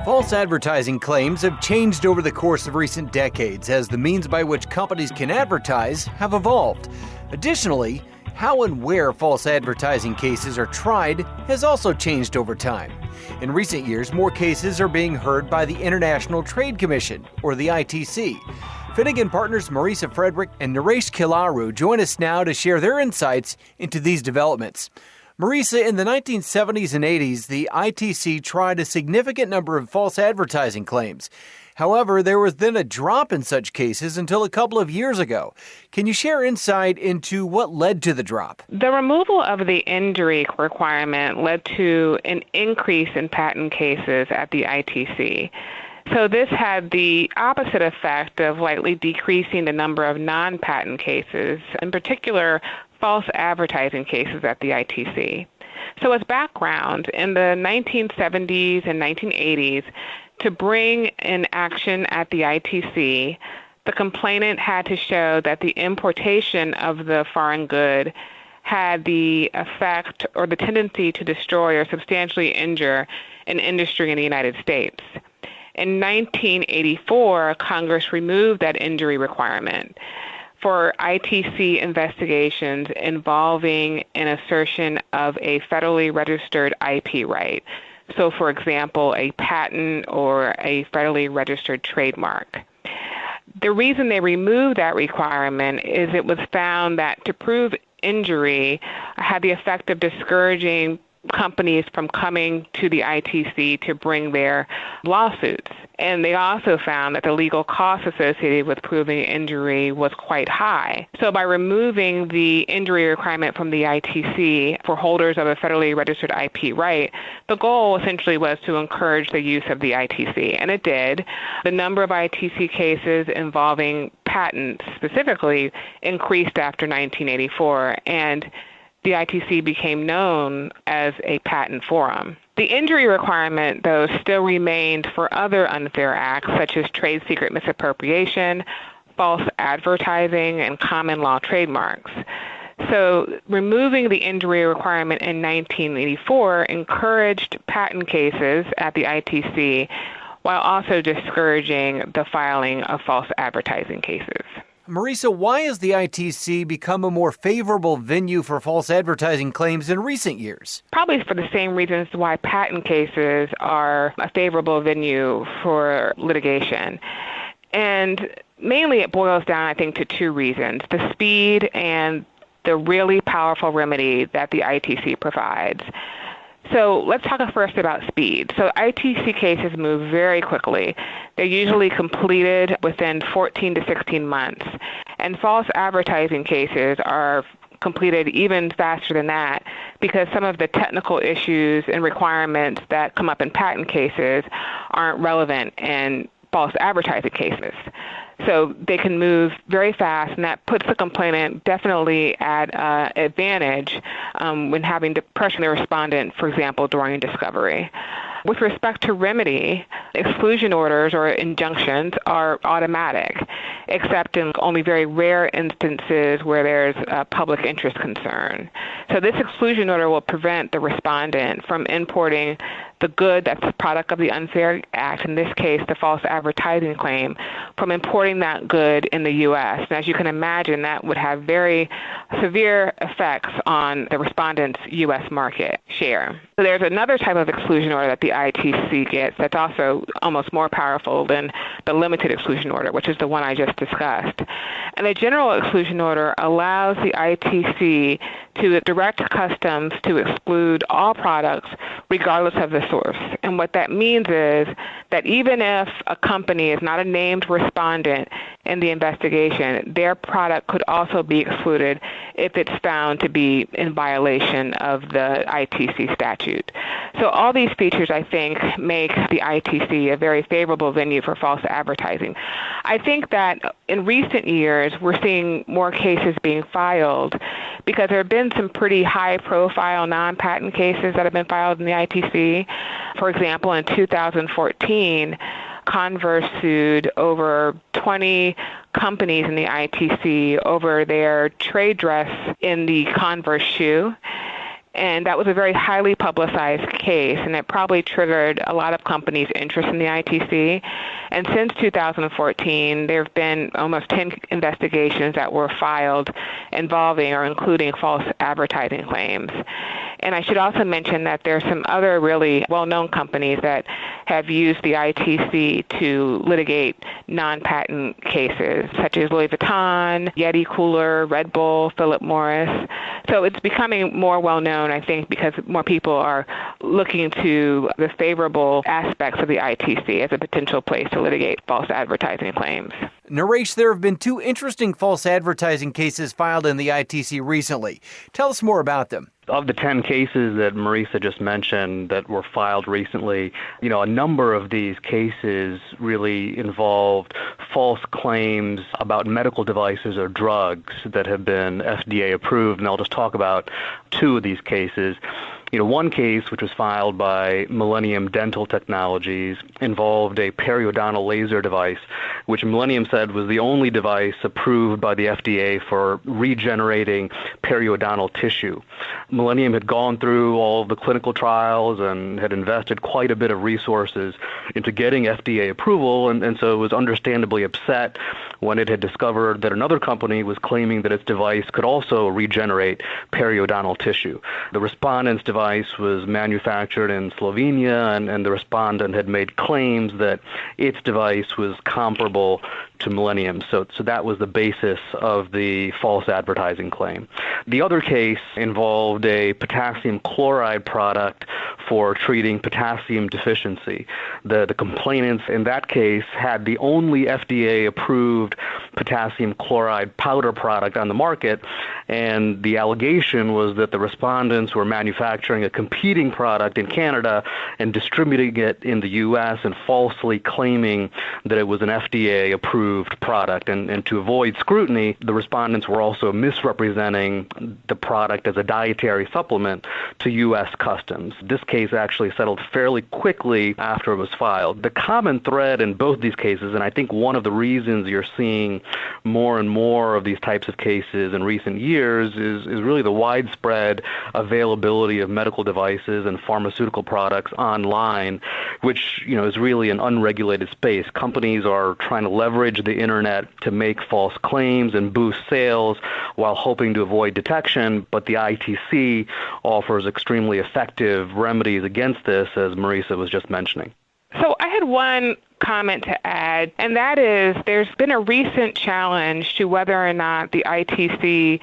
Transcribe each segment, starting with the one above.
False advertising claims have changed over the course of recent decades as the means by which companies can advertise have evolved. Additionally, how and where false advertising cases are tried has also changed over time. In recent years, more cases are being heard by the International Trade Commission, or the ITC. Finnegan partners Mareesa, Frederick, and Naresh Kilaru join us now to share their insights into these developments. Mareesa, in the 1970s and 80s, the ITC tried a significant number of false advertising claims. However, there was then a drop in such cases until a couple of years ago. Can you share insight into what led to the drop? The removal of the injury requirement led to an increase in patent cases at the ITC. So this had the opposite effect of likely decreasing the number of non-patent cases, in particular false advertising cases at the ITC. So as background, in the 1970s and 1980s, to bring an action at the ITC, the complainant had to show that the importation of the foreign good had the effect or the tendency to destroy or substantially injure an industry in the United States. In 1984, Congress removed that injury requirement for ITC investigations involving an assertion of a federally registered IP right. So, for example, a patent or a federally registered trademark. The reason they removed that requirement is it was found that to prove injury had the effect of discouraging companies from coming to the ITC to bring their lawsuits. And they also found that the legal costs associated with proving injury was quite high. So by removing the injury requirement from the ITC for holders of a federally registered IP right, the goal essentially was to encourage the use of the ITC, and it did. The number of ITC cases involving patents specifically increased after 1984, and the ITC became known as a patent forum. The injury requirement, though, still remained for other unfair acts such as trade secret misappropriation, false advertising, and common law trademarks. So removing the injury requirement in 1984 encouraged patent cases at the ITC while also discouraging the filing of false advertising cases. Mareesa, why has the ITC become a more favorable venue for false advertising claims in recent years? Probably for the same reasons why patent cases are a favorable venue for litigation. And mainly it boils down, I think, to two reasons: the speed and the really powerful remedy that the ITC provides. So let's talk first about speed. So ITC cases move very quickly. They're usually completed within 14 to 16 months. And false advertising cases are completed even faster than that because some of the technical issues and requirements that come up in patent cases aren't relevant in false advertising cases. So they can move very fast, and that puts the complainant definitely at advantage when having to pressure the respondent, for example, during discovery. With respect to remedy, exclusion orders or injunctions are automatic, except in only very rare instances where there's a public interest concern. So this exclusion order will prevent the respondent from importing the good that's the product of the unfair act, in this case, the false advertising claim, from importing that good in the U.S. And as you can imagine, that would have very severe effects on the respondent's U.S. market share. So there's another type of exclusion order that the ITC gets that's also almost more powerful than the limited exclusion order, which is the one I just discussed. And the general exclusion order allows the ITC to direct customs to exclude all products regardless of the source. And what that means is that even if a company is not a named respondent in the investigation, their product could also be excluded if it's found to be in violation of the ITC statute. So all these features, I think, make the ITC a very favorable venue for false advertising. I think that in recent years, we're seeing more cases being filed because there have been some pretty high-profile non-patent cases that have been filed in the ITC. For example, in 2014, Converse sued over 20 companies in the ITC over their trade dress in the Converse shoe. And that was a very highly publicized case, and it probably triggered a lot of companies' interest in the ITC. And since 2014, there have been almost 10 investigations that were filed involving or including false advertising claims. And I should also mention that there are some other really well-known companies that have used the ITC to litigate non-patent cases, such as Louis Vuitton, Yeti Cooler, Red Bull, Philip Morris. So it's becoming more well-known, I think, because more people are looking to the favorable aspects of the ITC as a potential place to litigate false advertising claims. Naresh, there have been 2 interesting false advertising cases filed in the ITC recently. Tell us more about them. Of the 10 cases that Mareesa just mentioned that were filed recently, a number of these cases really involved false claims about medical devices or drugs that have been FDA approved, and I'll just talk about 2 of these cases. One case, which was filed by Millennium Dental Technologies, involved a periodontal laser device, which Millennium said was the only device approved by the FDA for regenerating periodontal tissue. Millennium had gone through all of the clinical trials and had invested quite a bit of resources into getting FDA approval, and so it was understandably upset when it had discovered that another company was claiming that its device could also regenerate periodontal tissue. The respondent's device was manufactured in Slovenia, and the respondent had made claims that its device was comparable to Millennium. So that was the basis of the false advertising claim. The other case involved a potassium chloride product for treating potassium deficiency. The complainants in that case had the only FDA-approved potassium chloride powder product on the market, and the allegation was that the respondents were manufacturing a competing product in Canada and distributing it in the U.S. and falsely claiming that it was an FDA-approved product. And to avoid scrutiny, the respondents were also misrepresenting the product as a dietary supplement to U.S. Customs. This case actually settled fairly quickly after it was filed. The common thread in both these cases, and I think one of the reasons you're seeing more and more of these types of cases in recent years is really the widespread availability of medical devices and pharmaceutical products online, which is really an unregulated space. Companies are trying to leverage the internet to make false claims and boost sales while hoping to avoid detection, but the ITC offers extremely effective remedies against this, as Mareesa was just mentioning. So I had one comment to add, and that is there's been a recent challenge to whether or not the ITC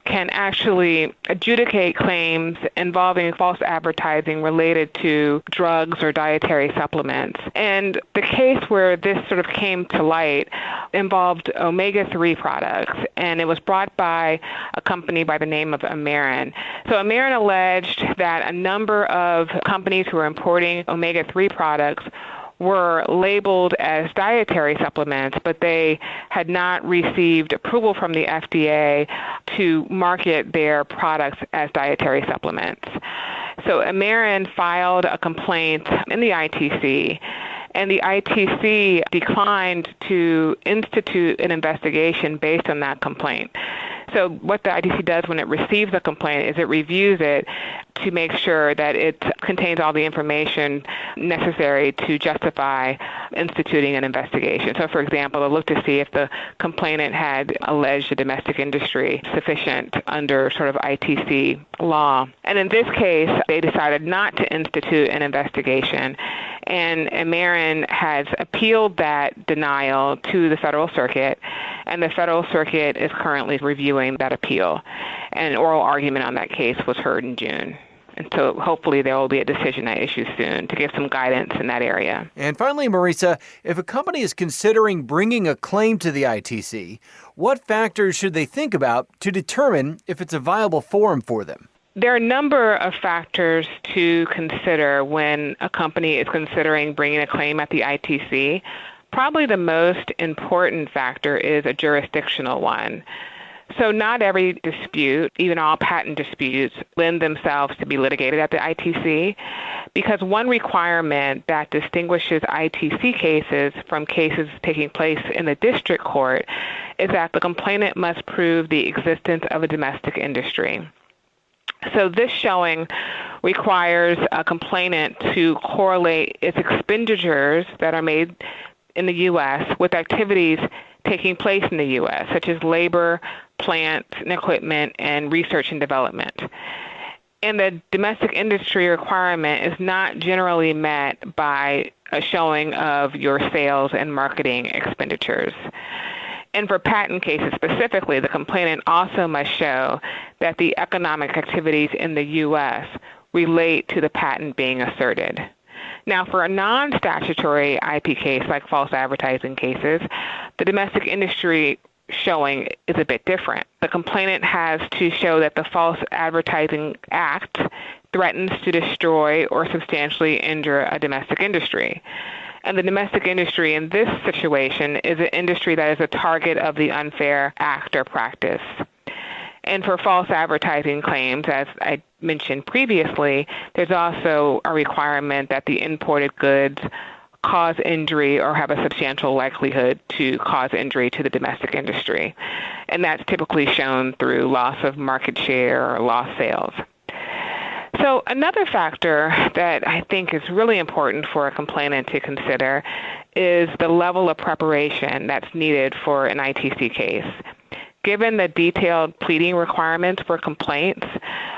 can actually adjudicate claims involving false advertising related to drugs or dietary supplements. And the case where this sort of came to light involved omega-3 products, and it was brought by a company by the name of Amarin. So Amarin alleged that a number of companies who were importing omega-3 products were labeled as dietary supplements, but they had not received approval from the FDA to market their products as dietary supplements. So Amarin filed a complaint in the ITC, and the ITC declined to institute an investigation based on that complaint. So what the ITC does when it receives a complaint is it reviews it to make sure that it contains all the information necessary to justify instituting an investigation. So, for example, they'll look to see if the complainant had alleged a domestic industry sufficient under sort of ITC law. And in this case, they decided not to institute an investigation, and Amarin has appealed that denial to the Federal Circuit, and the Federal Circuit is currently reviewing that appeal. And an oral argument on that case was heard in June. And so hopefully there will be a decision at issue soon to give some guidance in that area. And finally, Mareesa, if a company is considering bringing a claim to the ITC, what factors should they think about to determine if it's a viable forum for them? There are a number of factors to consider when a company is considering bringing a claim at the ITC. Probably the most important factor is a jurisdictional one. So not every dispute, even all patent disputes, lend themselves to be litigated at the ITC, because one requirement that distinguishes ITC cases from cases taking place in the district court is that the complainant must prove the existence of a domestic industry. So this showing requires a complainant to correlate its expenditures that are made in the U.S. with activities taking place in the U.S., such as labor, plant and equipment, and research and development. And the domestic industry requirement is not generally met by a showing of your sales and marketing expenditures. And for patent cases specifically, the complainant also must show that the economic activities in the U.S. relate to the patent being asserted. Now, for a non-statutory IP case like false advertising cases, the domestic industry showing is a bit different. The complainant has to show that the False Advertising Act threatens to destroy or substantially injure a domestic industry. And the domestic industry in this situation is an industry that is a target of the unfair act or practice. And for false advertising claims, as I mentioned previously, there's also a requirement that the imported goods cause injury or have a substantial likelihood to cause injury to the domestic industry. And that's typically shown through loss of market share or lost sales. So another factor that I think is really important for a complainant to consider is the level of preparation that's needed for an ITC case. Given the detailed pleading requirements for complaints,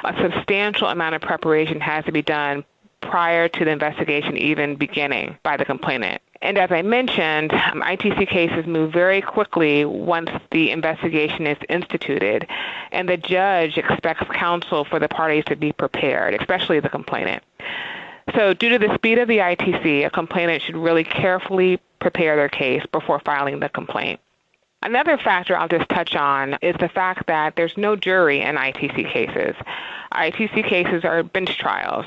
a substantial amount of preparation has to be done prior to the investigation even beginning by the complainant. And as I mentioned, ITC cases move very quickly once the investigation is instituted, and the judge expects counsel for the parties to be prepared, especially the complainant. So due to the speed of the ITC, a complainant should really carefully prepare their case before filing the complaint. Another factor I'll just touch on is the fact that there's no jury in ITC cases. ITC cases are bench trials.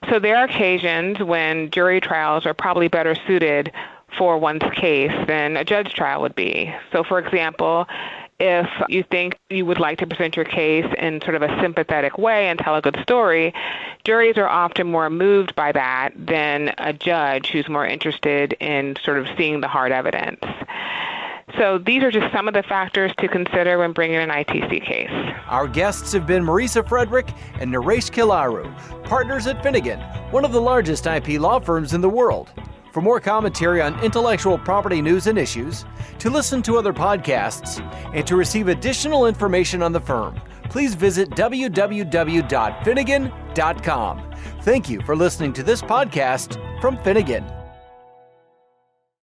So there are occasions when jury trials are probably better suited for one's case than a judge trial would be. So for example, if you think you would like to present your case in sort of a sympathetic way and tell a good story, juries are often more moved by that than a judge who's more interested in sort of seeing the hard evidence. So these are just some of the factors to consider when bringing an ITC case. Our guests have been Mareesa Frederick and Naresh Kilaru, partners at Finnegan, one of the largest IP law firms in the world. For more commentary on intellectual property news and issues, to listen to other podcasts, and to receive additional information on the firm, please visit www.finnegan.com. Thank you for listening to this podcast from Finnegan.